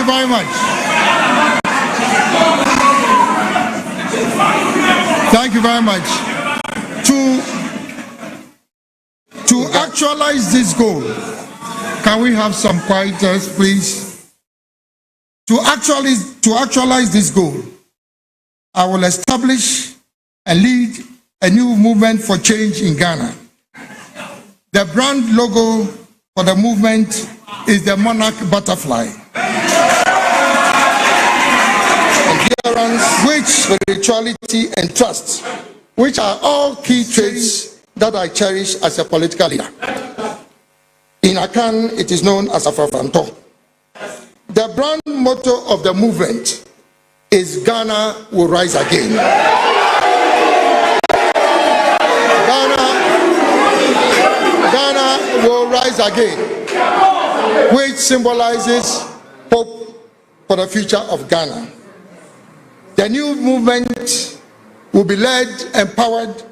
you very much. Thank you very much. To actualize this goal, can we have some quietness, please? To actualize this goal, I will establish and lead a new movement for change in Ghana. The brand logo for the movement is the monarch butterfly, endurance, which spirituality and trust, which are all key traits that I cherish as a political leader. In Akan, it is known as Afafanto. The brand motto of the movement is Ghana will rise again. Ghana will rise again, which symbolizes hope for the future of Ghana. The new movement will be led and powered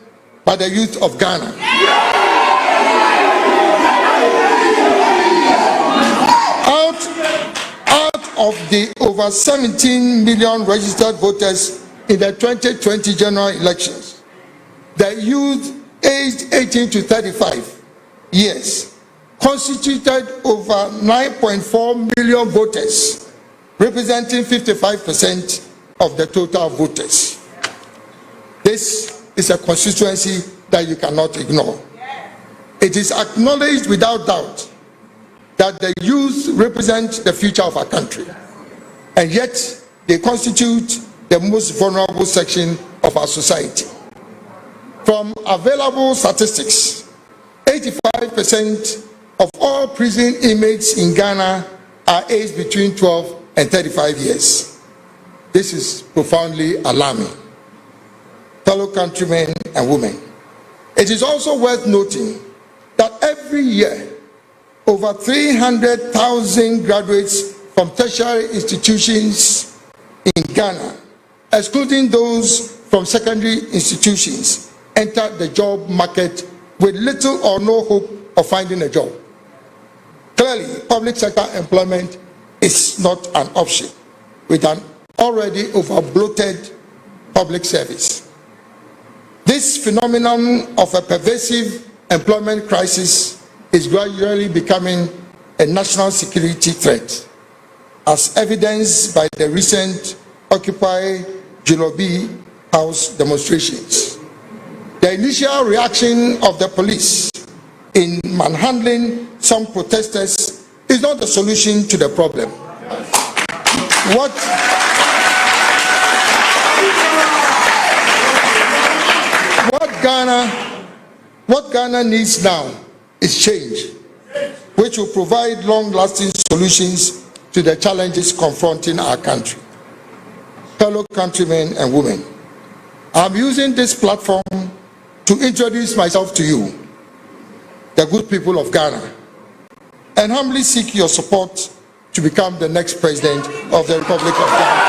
by the youth of Ghana. Out of the over 17 million registered voters in the 2020 general elections, the youth aged 18 to 35 years constituted over 9.4 million voters, representing 55% of the total voters. This is a constituency that you cannot ignore. It is acknowledged without doubt that the youth represent the future of our country, and yet they constitute the most vulnerable section of our society. From available statistics, 85% of all prison inmates in Ghana are aged between 12 and 35 years. This is profoundly alarming. Fellow countrymen and women, it is also worth noting that every year, over 300,000 graduates from tertiary institutions in Ghana, excluding those from secondary institutions, enter the job market with little or no hope of finding a job. Clearly, public sector employment is not an option with an already over-bloated public service. This phenomenon of a pervasive employment crisis is gradually becoming a national security threat, as evidenced by the recent Occupy Julobi House demonstrations. The initial reaction of the police in manhandling some protesters is not the solution to the problem. What Ghana needs now is change, which will provide long-lasting solutions to the challenges confronting our country. Fellow countrymen and women, I'm using this platform to introduce myself to you, the good people of Ghana, and humbly seek your support to become the next president of the Republic of Ghana.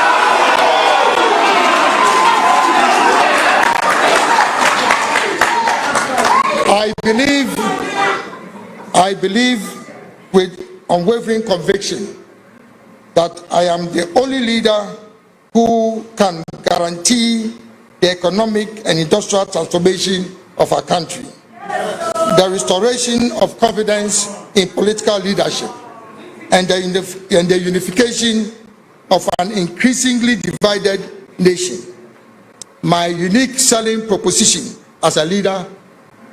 I believe with unwavering conviction that I am the only leader who can guarantee the economic and industrial transformation of our country, the restoration of confidence in political leadership, and the unification of an increasingly divided nation. My unique selling proposition as a leader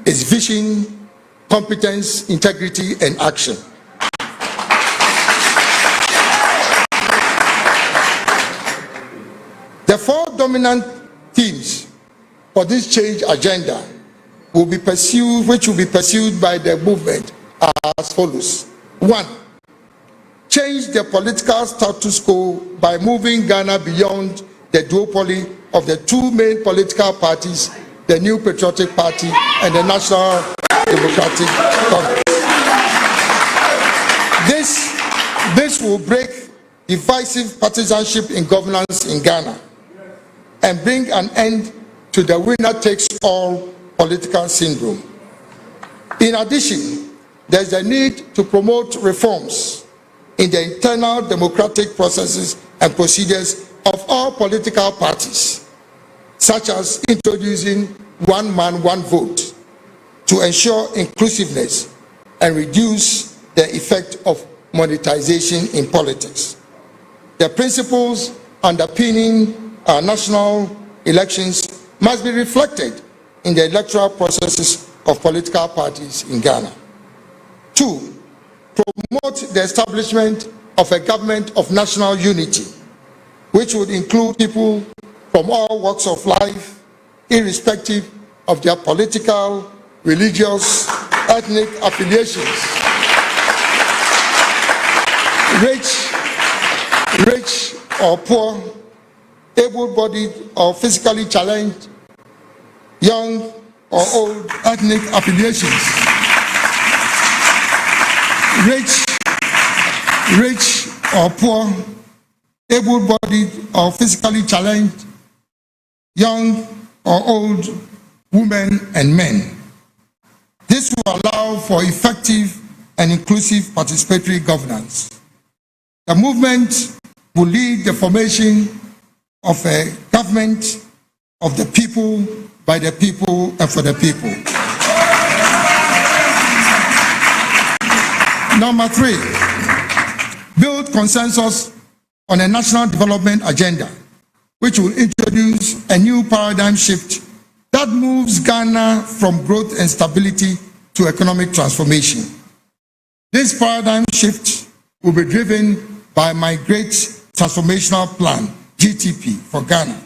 is vision, competence, integrity, and action. The four dominant themes for this change agenda which will be pursued by the movement are as follows. 1. Change the political status quo by moving Ghana beyond the duopoly of the two main political parties, the New Patriotic Party and the National Democratic Congress. This will break divisive partisanship in governance in Ghana and bring an end to the winner-takes-all political syndrome. In addition, there's a need to promote reforms in the internal democratic processes and procedures of all political parties, such as introducing one man, one vote to ensure inclusiveness and reduce the effect of monetization in politics. The principles underpinning our national elections must be reflected in the electoral processes of political parties in Ghana. 2, promote the establishment of a government of national unity, which would include people from all walks of life, irrespective of their political, religious, ethnic affiliations. Rich or poor, able-bodied or physically challenged, young or old, ethnic affiliations. Rich or poor, able-bodied or physically challenged, young or old, women and men. This will allow for effective and inclusive participatory governance. The movement will lead the formation of a government of the people, by the people, and for the people. Number 3, build consensus on a national development agenda, which will introduce a new paradigm shift that moves Ghana from growth and stability to economic transformation. This paradigm shift will be driven by my great transformational plan, GTP, for Ghana,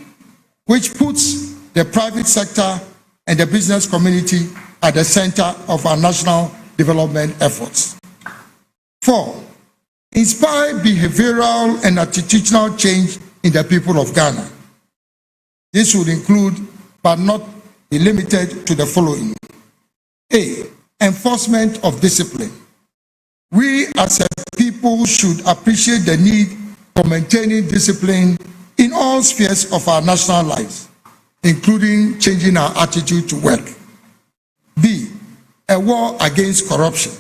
which puts the private sector and the business community at the center of our national development efforts. 4, inspire behavioral and attitudinal change in the people of Ghana. This would include, but not be limited to, the following. A, enforcement of discipline. We as a people should appreciate the need for maintaining discipline in all spheres of our national lives, including changing our attitude to work. B, a war against corruption.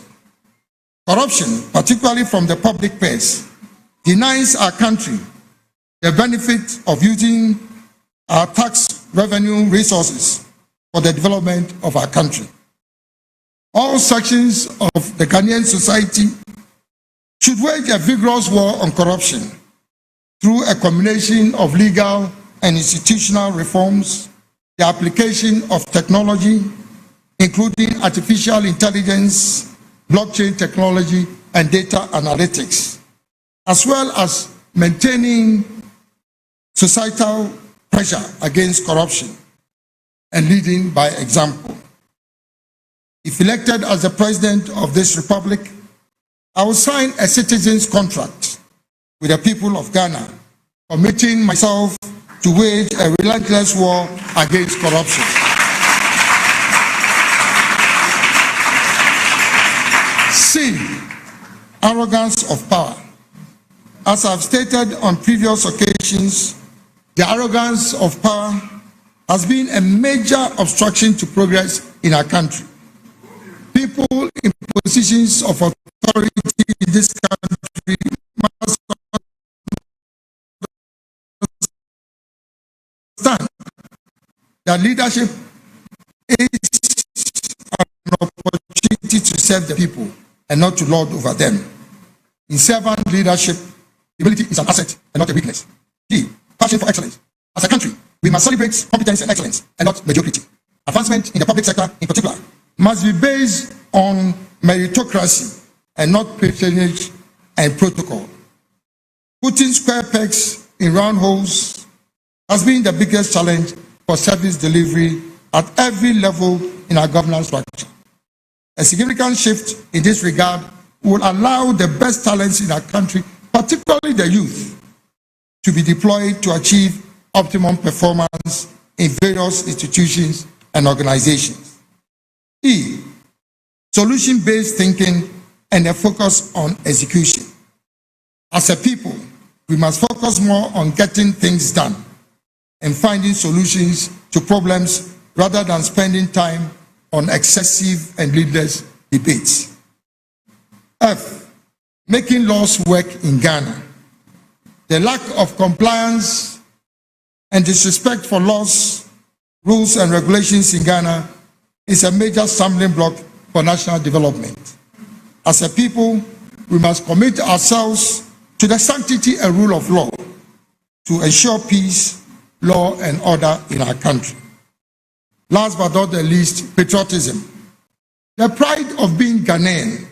Corruption, particularly from the public purse, denies our country the benefit of using our tax revenue resources for the development of our country. All sections of the Ghanaian society should wage a vigorous war on corruption through a combination of legal and institutional reforms, the application of technology, including artificial intelligence, blockchain technology, and data analytics, as well as maintaining societal pressure against corruption and leading by example. If elected as the president of this republic, I will sign a citizen's contract with the people of Ghana, committing myself to wage a relentless war against corruption. C, arrogance of power. As I've stated on previous occasions, the arrogance of power has been a major obstruction to progress in our country. People in positions of authority in this country must understand that leadership is an opportunity to serve the people and not to lord over them. In servant leadership, humility is an asset and not a weakness. D, passion for excellence. As a country, we must celebrate competence and excellence and not mediocrity. Advancement in the public sector in particular must be based on meritocracy and not patronage and protocol. Putting square pegs in round holes has been the biggest challenge for service delivery at every level in our governance structure. A significant shift in this regard will allow the best talents in our country, particularly the youth, to be deployed to achieve optimum performance in various institutions and organizations. E, solution-based thinking and a focus on execution. As a people, we must focus more on getting things done and finding solutions to problems rather than spending time on excessive and needless debates. F, making laws work in Ghana. The lack of compliance and disrespect for laws, rules, and regulations in Ghana is a major stumbling block for national development. As a people, we must commit ourselves to the sanctity and rule of law to ensure peace, law, and order in our country. Last but not the least, patriotism. The pride of being Ghanaian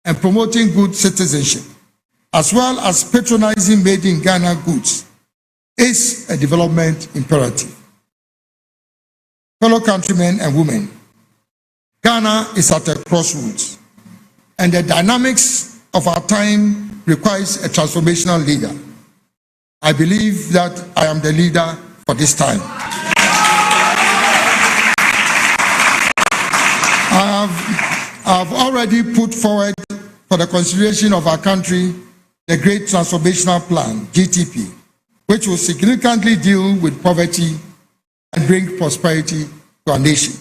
and promoting good citizenship, as well as patronizing made in Ghana goods, is a development imperative. Fellow countrymen and women, Ghana is at a crossroads, and the dynamics of our time requires a transformational leader. I believe that I am the leader for this time. I have already put forward for the consideration of our country the Great Transformational Plan, GTP, which will significantly deal with poverty and bring prosperity to our nation.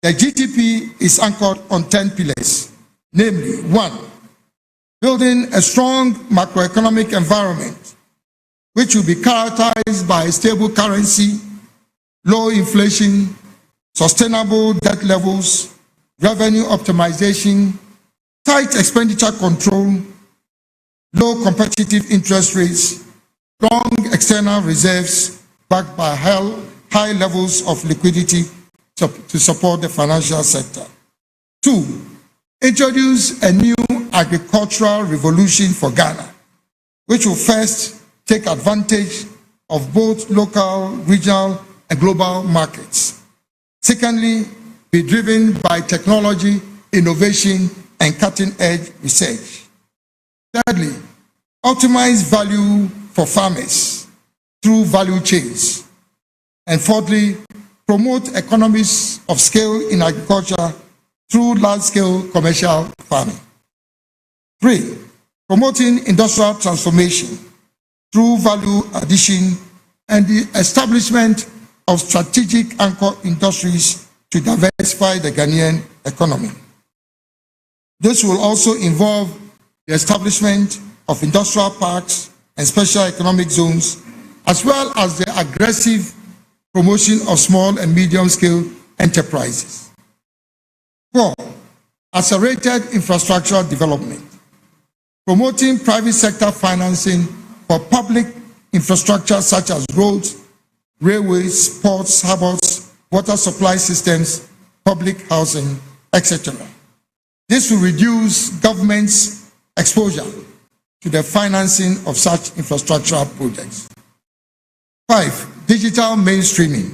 The GTP is anchored on 10 pillars, namely, 1, building a strong macroeconomic environment which will be characterized by a stable currency, low inflation, sustainable debt levels, revenue optimization, tight expenditure control, low competitive interest rates, strong external reserves backed by high levels of liquidity to support the financial sector. 2, introduce a new agricultural revolution for Ghana, which will first take advantage of both local, regional, and global markets. Secondly, be driven by technology, innovation, and cutting-edge research. Thirdly, optimize value for farmers through value chains. And fourthly, promote economies of scale in agriculture through large-scale commercial farming. 3, promoting industrial transformation through value addition and the establishment of strategic anchor industries to diversify the Ghanaian economy. This will also involve the establishment of industrial parks and special economic zones, as well as the aggressive promotion of small and medium-scale enterprises. 4, accelerated infrastructural development, promoting private sector financing for public infrastructure such as roads, railways, ports, harbors, water supply systems, public housing, etc. This will reduce government's exposure to the financing of such infrastructural projects. 5, digital mainstreaming.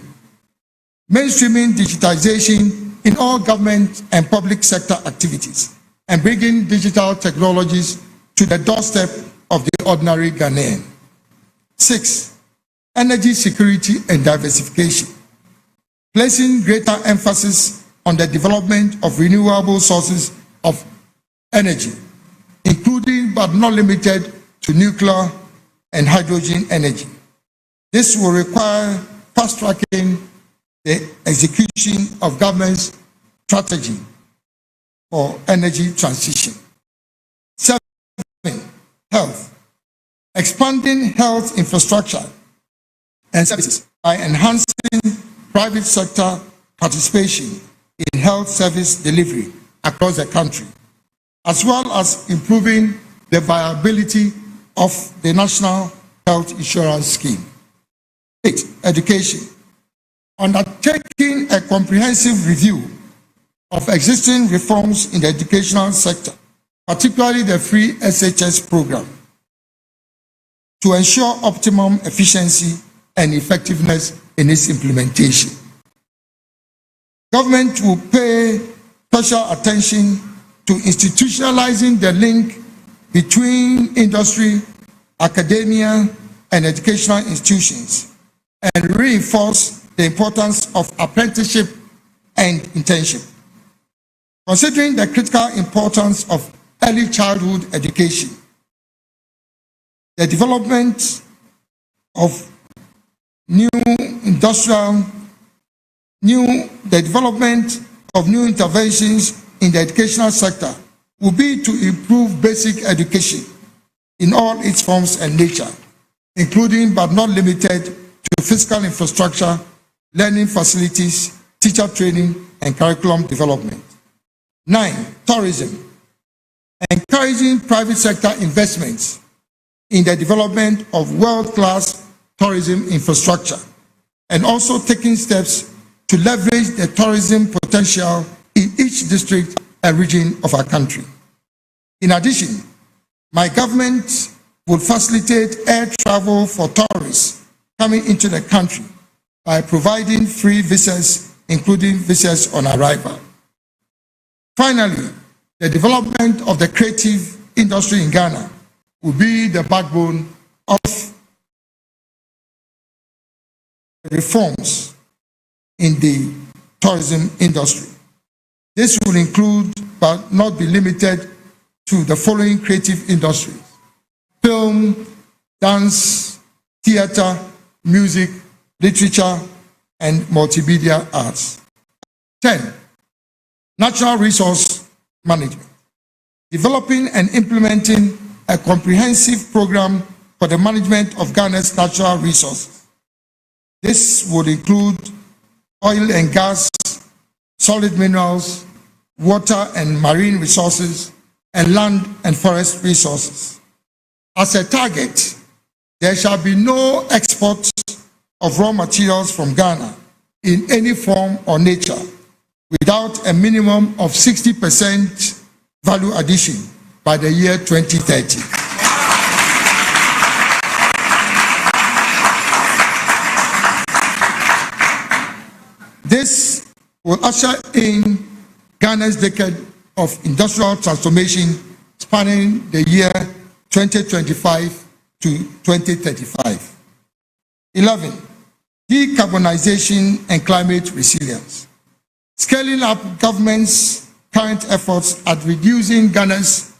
Mainstreaming digitization in all government and public sector activities and bringing digital technologies to the doorstep of the ordinary Ghanaian. 6, energy security and diversification, placing greater emphasis on the development of renewable sources of energy, including but not limited to nuclear and hydrogen energy. This will require fast-tracking the execution of government's strategy for energy transition. 7, health. Expanding health infrastructure and services by enhancing private sector participation in health service delivery across the country, as well as improving the viability of the National Health Insurance Scheme. 8, education. Undertaking a comprehensive review of existing reforms in the educational sector, particularly the free SHS program, to ensure optimum efficiency and effectiveness in its implementation. Government will pay special attention to institutionalizing the link between industry, academia, and educational institutions, and reinforce the importance of apprenticeship and internship. Considering the critical importance of early childhood education, the development of new interventions in the educational sector will be to improve basic education in all its forms and nature, including but not limited to physical infrastructure, learning facilities, teacher training, and curriculum development. 9, tourism. Encouraging private sector investments in the development of world-class tourism infrastructure, and also taking steps to leverage the tourism potential in each district and region of our country. In addition, my government will facilitate air travel for tourists coming into the country by providing free visas, including visas on arrival. Finally, the development of the creative industry in Ghana will be the backbone of reforms in the tourism industry. This will include, but not be limited to, the following creative industries: film, dance, theater, music, literature, and multimedia arts. 10, natural resource management. Developing and implementing a comprehensive program for the management of Ghana's natural resources. This would include oil and gas, solid minerals, water and marine resources, and land and forest resources. As a target, there shall be no export of raw materials from Ghana in any form or nature without a minimum of 60% value addition by the year 2030. This will usher in Ghana's decade of industrial transformation spanning the year 2025 to 2035. 11, decarbonization and climate resilience. Scaling up government's current efforts at reducing Ghana's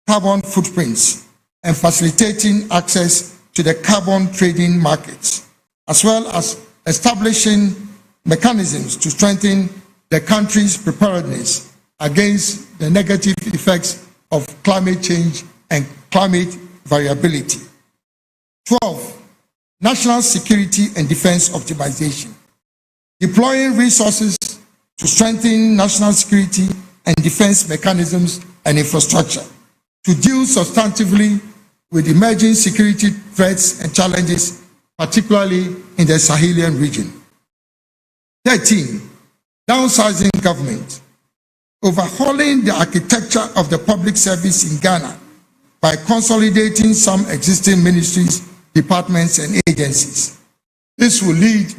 carbon footprints and facilitating access to the carbon trading markets, as well as establishing mechanisms to strengthen the country's preparedness against the negative effects of climate change and climate variability. 12, national security and defense optimization. Deploying resources to strengthen national security and defense mechanisms and infrastructure to deal substantively with emerging security threats and challenges, particularly in the Sahelian region. 13, downsizing government. Overhauling the architecture of the public service in Ghana by consolidating some existing ministries, departments, and agencies. This will lead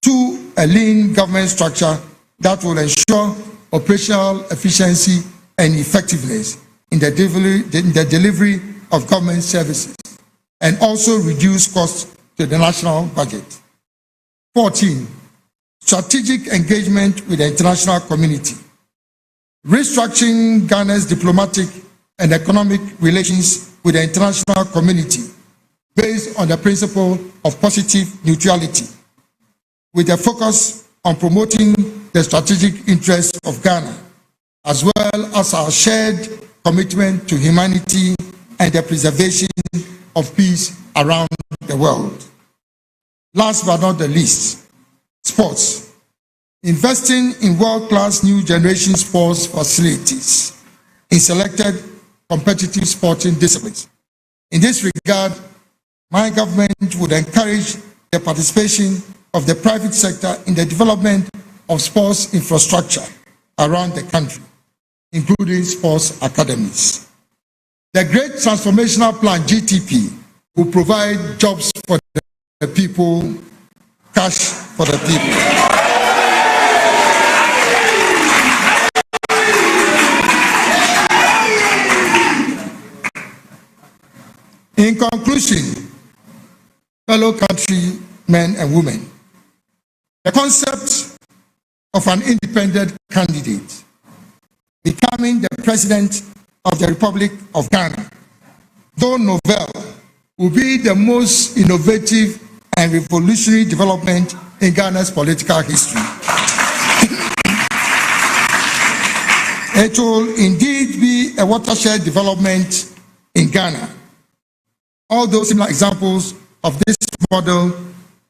to a lean government structure that will ensure operational efficiency and effectiveness in the delivery of government services, and also reduce costs to the national budget. 14, strategic engagement with the international community. Restructuring Ghana's diplomatic and economic relations with the international community based on the principle of positive neutrality, with a focus on promoting the strategic interests of Ghana, as well as our shared commitment to humanity and the preservation of peace around the world. Last but not the least, sports. Investing in world-class new generation sports facilities in selected competitive sporting disciplines. In this regard, my government would encourage the participation of the private sector in the development of sports infrastructure around the country, including sports academies. The Great Transformational Plan, GTP, will provide jobs for the people, cash for the people. In conclusion, fellow countrymen and women, the concept of an independent candidate becoming the President of the Republic of Ghana, though novel, will be the most innovative and revolutionary development in Ghana's political history. It will indeed be a watershed development in Ghana. Although similar examples of this model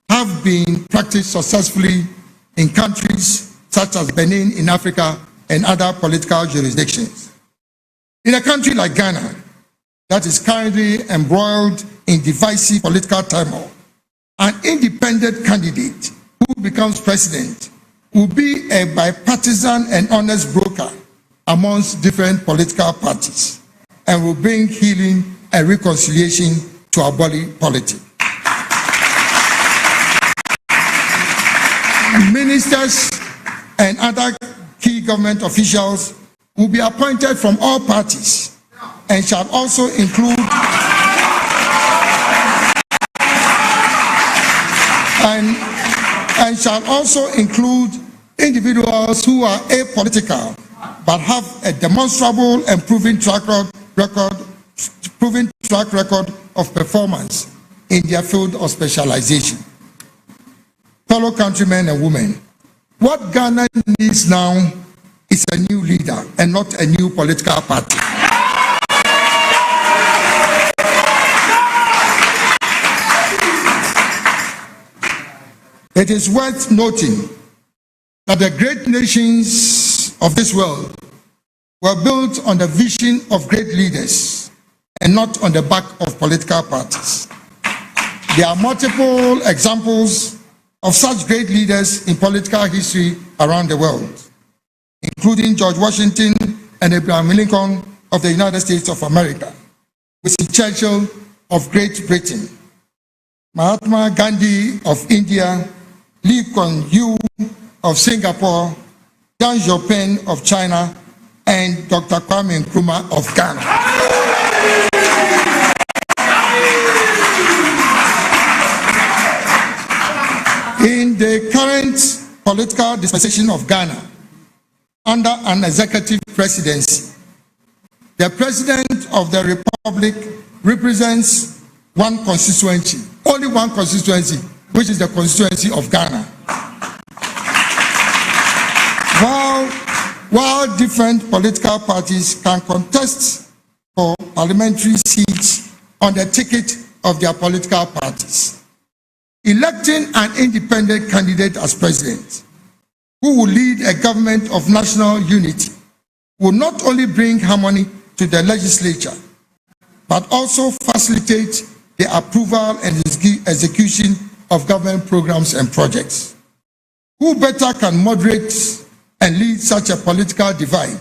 have been practiced successfully in countries such as Benin in Africa and other political jurisdictions. In a country like Ghana, that is currently embroiled in divisive political turmoil, an independent candidate who becomes president will be a bipartisan and honest broker amongst different political parties and will bring healing and reconciliation to our body politic. Ministers and other key government officials will be appointed from all parties and shall also include and shall also include individuals who are apolitical but have a demonstrable and proven track record of performance in their field of specialization. Fellow countrymen and women, what Ghana needs now is a new leader and not a new political party. It is worth noting that the great nations of this world were built on the vision of great leaders and not on the back of political parties. There are multiple examples of such great leaders in political history around the world, including George Washington and Abraham Lincoln of the United States of America, Winston Churchill of Great Britain, Mahatma Gandhi of India, Lee Kuan Yew of Singapore, Deng Xiaoping of China, and Dr. Kwame Nkrumah of Ghana. In the current political dispensation of Ghana, under an executive presidency, the President of the Republic represents one constituency, only one constituency, which is the constituency of Ghana. While different political parties can contest for parliamentary seats on the ticket of their political parties, electing an independent candidate as president, who will lead a government of national unity, will not only bring harmony to the legislature, but also facilitate the approval and execution of government programs and projects. Who better can moderate and lead such a political divide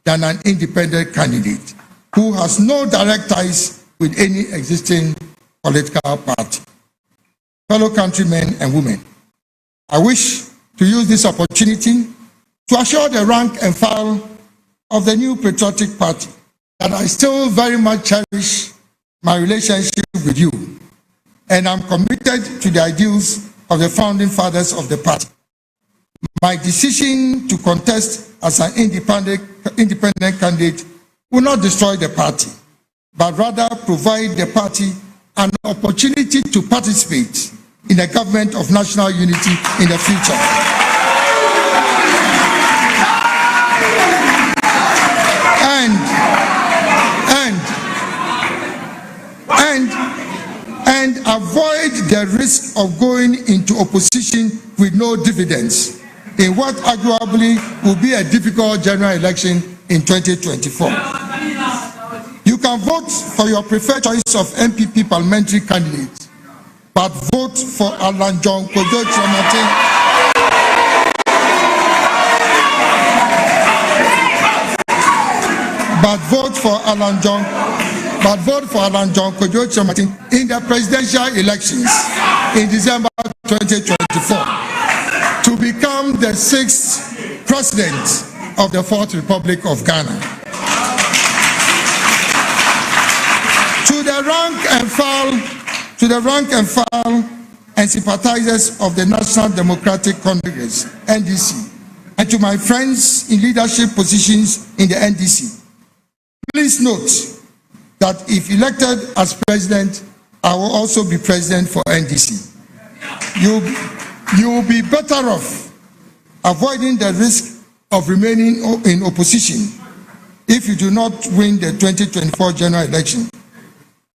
than an independent candidate who has no direct ties with any existing political party? Fellow countrymen and women, I wish to use this opportunity to assure the rank and file of the new patriotic party that I still very much cherish my relationship with you, and I'm committed to the ideals of the founding fathers of the party. My decision to contest as an independent candidate will not destroy the party, but rather provide the party an opportunity to participate in a government of national unity in the future. And avoid the risk of going into opposition with no dividends in what arguably will be a difficult general election in 2024. You can vote for your preferred choice of MPP parliamentary candidate, but vote for Alan John Kojo Chomate. But vote for Alan John Kojo Chomate in the presidential elections in December 2024 to become the 6th president of the 4th Republic of Ghana. To the rank and file and sympathizers of the National Democratic Congress, NDC, and to my friends in leadership positions in the NDC, please note that if elected as president, I will also be president for NDC. You will be better off avoiding the risk of remaining in opposition if you do not win the 2024 general election.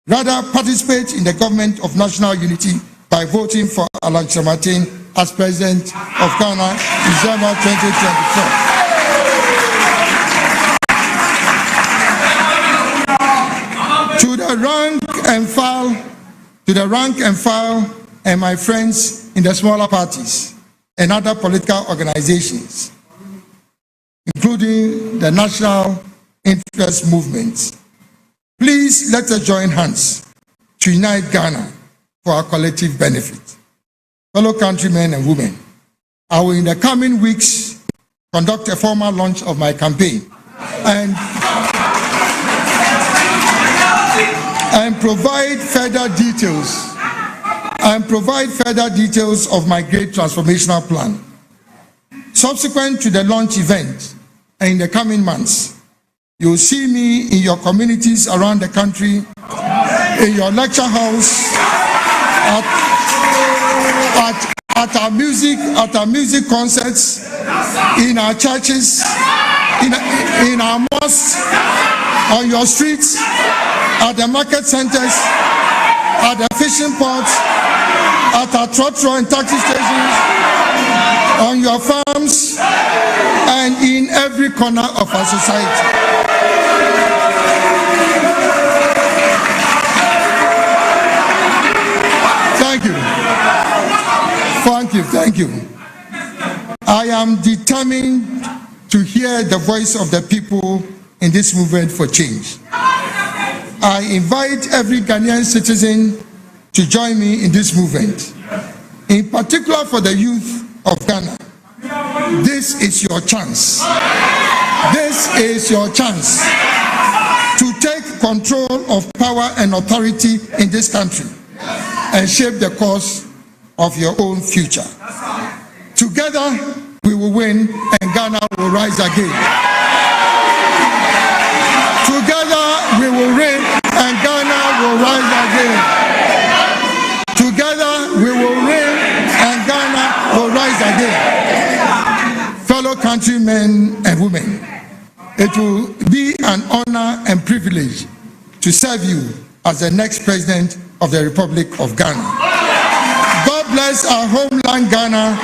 Rather, participate in the government of national unity by voting for Alan Kyerematen as President of Ghana in December 2024. To the rank and file, and my friends in the smaller parties and other political organizations, including the national interest movements, please let us join hands to unite Ghana for our collective benefit. Fellow countrymen and women, I will in the coming weeks conduct a formal launch of my campaign and provide further details of my great transformational plan. Subsequent to the launch event and in the coming months, you will see me in your communities around the country, in your lecture house, at our music concerts, in our churches, in our mosques, on your streets, at the market centers, at the fishing ports, at our trotro and taxi stations, on your farms, and in every corner of our society. Thank you. I am determined to hear the voice of the people in this movement for change. I invite every Ghanaian citizen to join me in this movement. In particular for the youth of Ghana, this is your chance. This is your chance to take control of power and authority in this country and shape the course of your own future. Together, we will win and Ghana will rise again. Together, we will win and Ghana will rise again. Together, we will win and Ghana will rise again. Fellow countrymen and women, it will be an honor and privilege to serve you as the next President of the Republic of Ghana. God bless our homeland Ghana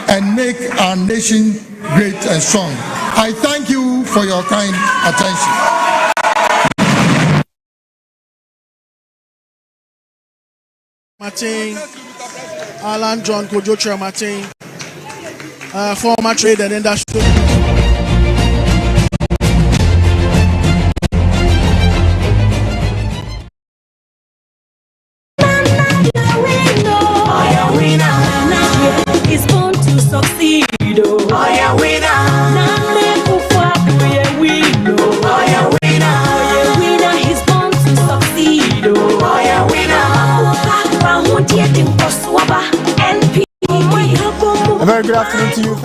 and make our nation great and strong. I thank you for your kind attention. Martin, Alan John Kojo Kyerematen, former trade and industry. Is born to succeed. Oh, yeah, winner. Winner, he's born to succeed. Oh, yeah, winner. A very good afternoon to you.